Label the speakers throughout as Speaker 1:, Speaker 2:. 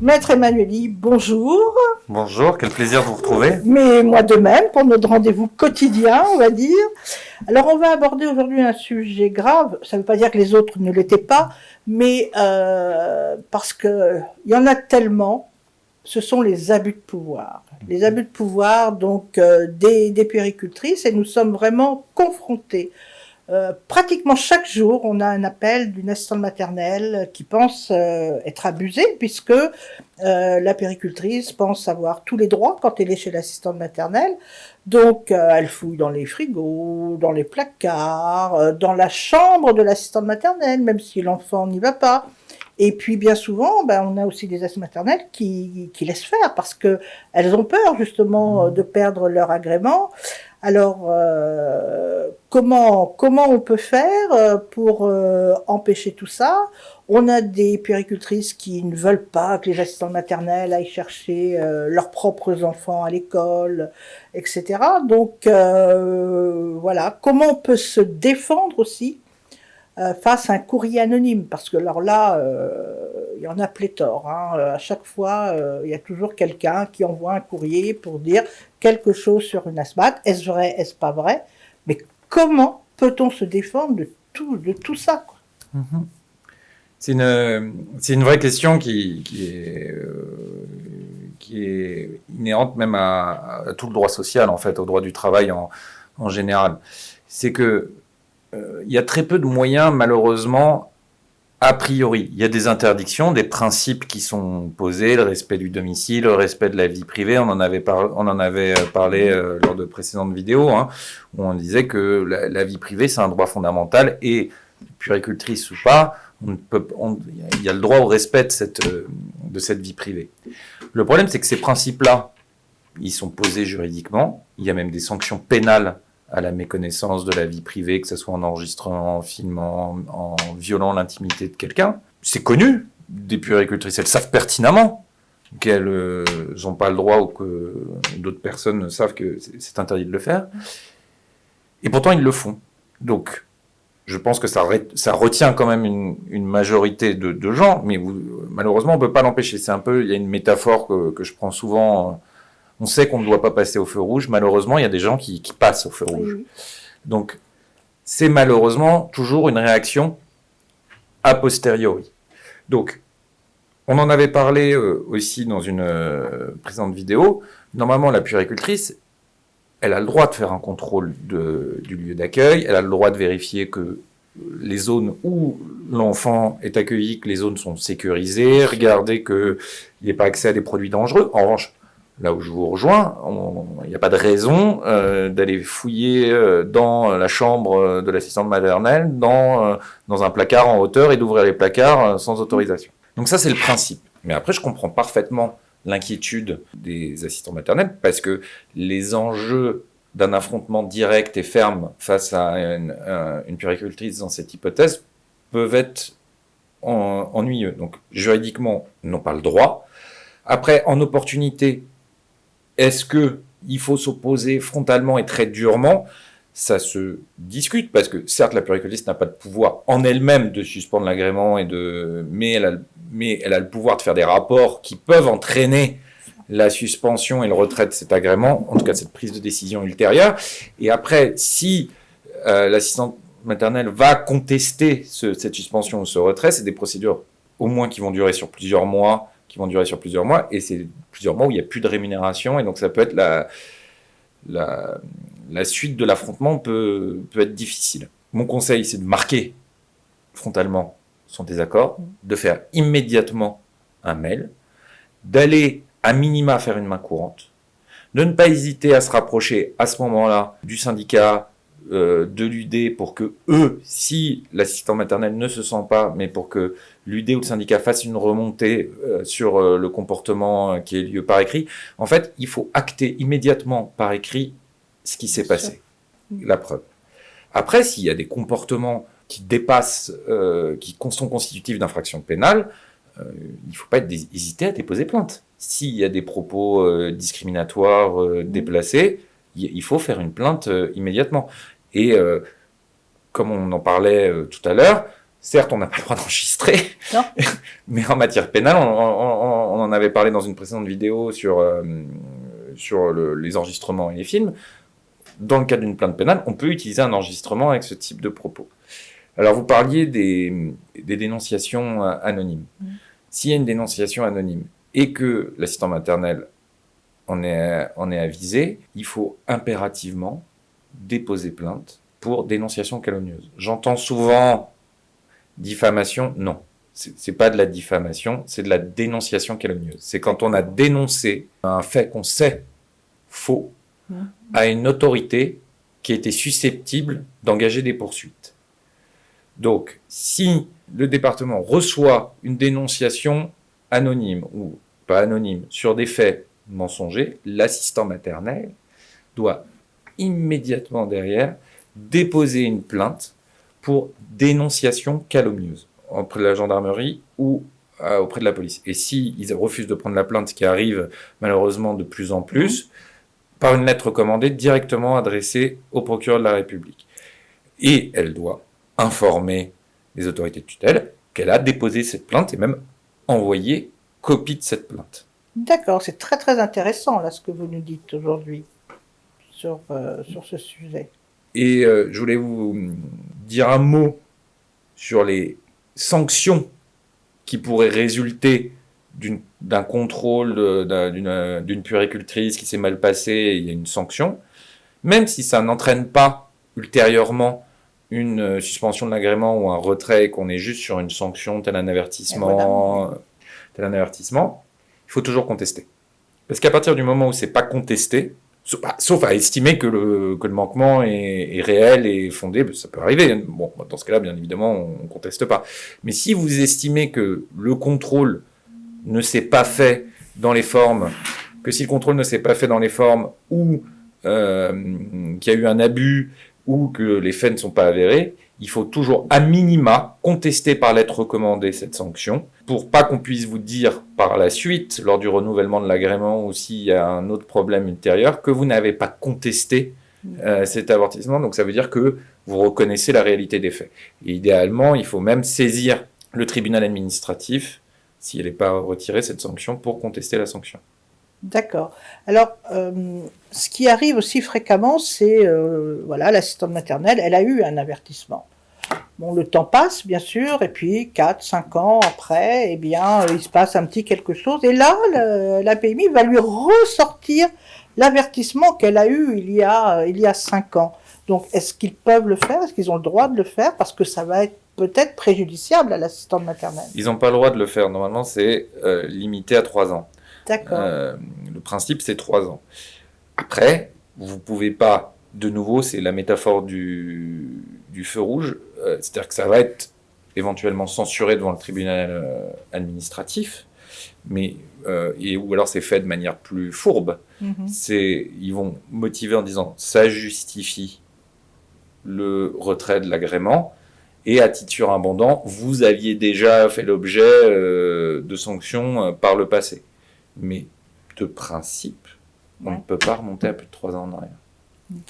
Speaker 1: Maître Emmanueli, bonjour.
Speaker 2: Bonjour, quel plaisir de vous retrouver.
Speaker 1: Mais moi de même, pour notre rendez-vous quotidien, on va dire. Alors, on va aborder aujourd'hui un sujet grave. Ça ne veut pas dire que les autres ne l'étaient pas, mais parce qu'il y en a tellement, ce sont les abus de pouvoir. Les abus de pouvoir, donc, des puéricultrices, et nous sommes vraiment confrontés. Pratiquement chaque jour, on a un appel d'une assistante maternelle qui pense être abusée, puisque la puéricultrice pense avoir tous les droits quand elle est chez l'assistante maternelle. Donc, elle fouille dans les frigos, dans les placards, dans la chambre de l'assistante maternelle, même si l'enfant n'y va pas. Et puis, bien souvent, on a aussi des assistantes maternelles qui laissent faire, parce qu'elles ont peur, justement, de perdre leur agrément. Alors, comment on peut faire pour empêcher tout ça? On a des puéricultrices qui ne veulent pas que les assistantes maternelles aillent chercher leurs propres enfants à l'école, etc. Donc, voilà, comment on peut se défendre aussi face à un courrier anonyme? Parce que alors là, il y en a pléthore. À chaque fois, il y a toujours quelqu'un qui envoie un courrier pour dire quelque chose sur une ASMAT. Est-ce vrai, est-ce pas vrai? Mais comment peut-on se défendre de tout ça, quoi?
Speaker 2: C'est une vraie question qui est inhérente même à tout le droit social, en fait, au droit du travail en général. C'est que il y a très peu de moyens, malheureusement, a priori. Il y a des interdictions, des principes qui sont posés, le respect du domicile, le respect de la vie privée. On en avait parlé lors de précédentes vidéos, où on disait que la vie privée, c'est un droit fondamental, et puéricultrice ou pas, il y a le droit au respect de cette vie privée. Le problème, c'est que ces principes-là, ils sont posés juridiquement. Il y a même des sanctions pénales à la méconnaissance de la vie privée, que ce soit en enregistrant, en filmant, en violant l'intimité de quelqu'un. C'est connu des puéricultrices, elles savent pertinemment qu'elles n'ont pas le droit, ou que d'autres personnes savent que c'est interdit de le faire. Et pourtant, ils le font. Donc, je pense que ça retient quand même une majorité de gens, mais malheureusement, on ne peut pas l'empêcher. Il y a une métaphore que je prends souvent. On sait qu'on ne doit pas passer au feu rouge. Malheureusement, il y a des gens qui passent au feu rouge. Oui. Donc, c'est malheureusement toujours une réaction a posteriori. Donc, on en avait parlé aussi dans une précédente vidéo. Normalement, la puéricultrice, elle a le droit de faire un contrôle du lieu d'accueil. Elle a le droit de vérifier que les zones où l'enfant est accueilli, que les zones sont sécurisées, regarder qu'il n'y ait pas accès à des produits dangereux. En revanche, là où je vous rejoins, il n'y a pas de raison d'aller fouiller dans la chambre de l'assistante maternelle, dans un placard en hauteur, et d'ouvrir les placards sans autorisation. Donc ça, c'est le principe. Mais après, je comprends parfaitement l'inquiétude des assistants maternels, parce que les enjeux d'un affrontement direct et ferme face à une puéricultrice dans cette hypothèse peuvent être ennuyeux. Donc juridiquement, ils n'ont pas le droit. Après, en opportunité, est-ce qu'il faut s'opposer frontalement et très durement? Ça se discute, parce que certes, la puéricultrice n'a pas de pouvoir en elle-même de suspendre l'agrément, mais elle a le pouvoir de faire des rapports qui peuvent entraîner la suspension et le retrait de cet agrément, en tout cas cette prise de décision ultérieure. Et après, si l'assistante maternelle va contester cette suspension ou ce retrait, c'est des procédures au moins qui vont durer sur plusieurs mois, et c'est plusieurs mois où il n'y a plus de rémunération, et donc ça peut être la suite de l'affrontement peut être difficile. Mon conseil, c'est de marquer frontalement son désaccord, de faire immédiatement un mail, d'aller à minima faire une main courante, de ne pas hésiter à se rapprocher à ce moment-là du syndicat, de l'UD, pour que eux, si l'assistant maternel ne se sent pas, mais pour que l'UD ou le syndicat fasse une remontée sur le comportement qui ait lieu par écrit. En fait, il faut acter immédiatement par écrit ce qui s'est passé, la preuve. Après, s'il y a des comportements qui dépassent, qui sont constitutifs d'infractions pénales, il ne faut pas hésiter à déposer plainte. S'il y a des propos discriminatoires, déplacés, il faut faire une plainte immédiatement. Et comme on en parlait tout à l'heure, Certes, on n'a pas le droit d'enregistrer,
Speaker 1: Non.
Speaker 2: mais en matière pénale, on en avait parlé dans une précédente vidéo sur les enregistrements et les films. Dans le cadre d'une plainte pénale, on peut utiliser un enregistrement avec ce type de propos. Alors, vous parliez des dénonciations anonymes. S'il y a une dénonciation anonyme et que l'assistant maternel en est avisé, il faut impérativement déposer plainte pour dénonciation calomnieuse. J'entends souvent diffamation, non. C'est pas de la diffamation, c'est de la dénonciation calomnieuse. C'est quand on a dénoncé un fait qu'on sait faux à une autorité qui était susceptible d'engager des poursuites. Donc, si le département reçoit une dénonciation anonyme ou pas anonyme sur des faits mensongers, l'assistant maternel doit immédiatement derrière déposer une plainte pour dénonciation calomnieuse auprès de la gendarmerie ou auprès de la police. Et s'ils refusent de prendre la plainte, ce qui arrive malheureusement de plus en plus, par une lettre commandée directement adressée au procureur de la République. Et elle doit informer les autorités de tutelle qu'elle a déposé cette plainte et même envoyer copie de cette plainte.
Speaker 1: D'accord, c'est très très intéressant là ce que vous nous dites aujourd'hui sur ce sujet.
Speaker 2: Et je voulais vous dire un mot sur les sanctions qui pourraient résulter d'un contrôle d'une puéricultrice qui s'est mal passée et il y a une sanction, même si ça n'entraîne pas ultérieurement une suspension de l'agrément ou un retrait, qu'on est juste sur une sanction, tel un avertissement, il faut toujours contester. Parce qu'à partir du moment où c'est pas contesté, sauf à estimer que le manquement est réel et fondé, ça peut arriver. Bon, dans ce cas-là, bien évidemment, on conteste pas. Mais si vous estimez que le contrôle ne s'est pas fait dans les formes, ou qu'il y a eu un abus ou que les faits ne sont pas avérés, il faut toujours à minima contester par lettre recommandée cette sanction pour pas qu'on puisse vous dire par la suite, lors du renouvellement de l'agrément ou s'il y a un autre problème ultérieur, que vous n'avez pas contesté cet avertissement. Donc ça veut dire que vous reconnaissez la réalité des faits. Et idéalement, il faut même saisir le tribunal administratif si elle n'est pas retirée, cette sanction, pour contester la sanction.
Speaker 1: D'accord. Alors, ce qui arrive aussi fréquemment, c'est, l'assistante maternelle, elle a eu un avertissement. Bon, le temps passe, bien sûr, et puis 4-5 ans après, eh bien, il se passe un petit quelque chose, et là, la PMI va lui ressortir l'avertissement qu'elle a eu il y a 5 ans. Donc, est-ce qu'ils peuvent le faire? Est-ce qu'ils ont le droit de le faire? Parce que ça va être peut-être préjudiciable à l'assistante maternelle.
Speaker 2: Ils n'ont pas le droit de le faire. Normalement, c'est limité à 3 ans.
Speaker 1: D'accord.
Speaker 2: Le principe, c'est 3 ans. Après, vous pouvez pas, de nouveau, c'est la métaphore du feu rouge, c'est-à-dire que ça va être éventuellement censuré devant le tribunal administratif, mais ou alors c'est fait de manière plus fourbe. Ils vont motiver en disant ça justifie le retrait de l'agrément, et à titre surabondant, vous aviez déjà fait l'objet de sanctions par le passé. Mais de principe, on ne peut pas remonter à plus de 3 ans en arrière.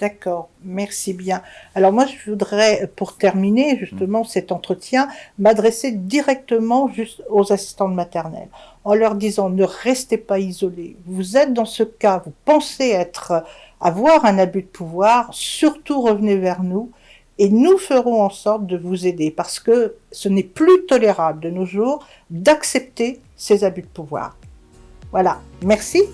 Speaker 1: D'accord, merci bien. Alors moi, je voudrais, pour terminer justement cet entretien, m'adresser directement juste aux assistantes maternelles, en leur disant ne restez pas isolés. Vous êtes dans ce cas, vous pensez avoir un abus de pouvoir, surtout revenez vers nous et nous ferons en sorte de vous aider parce que ce n'est plus tolérable de nos jours d'accepter ces abus de pouvoir. Voilà, merci.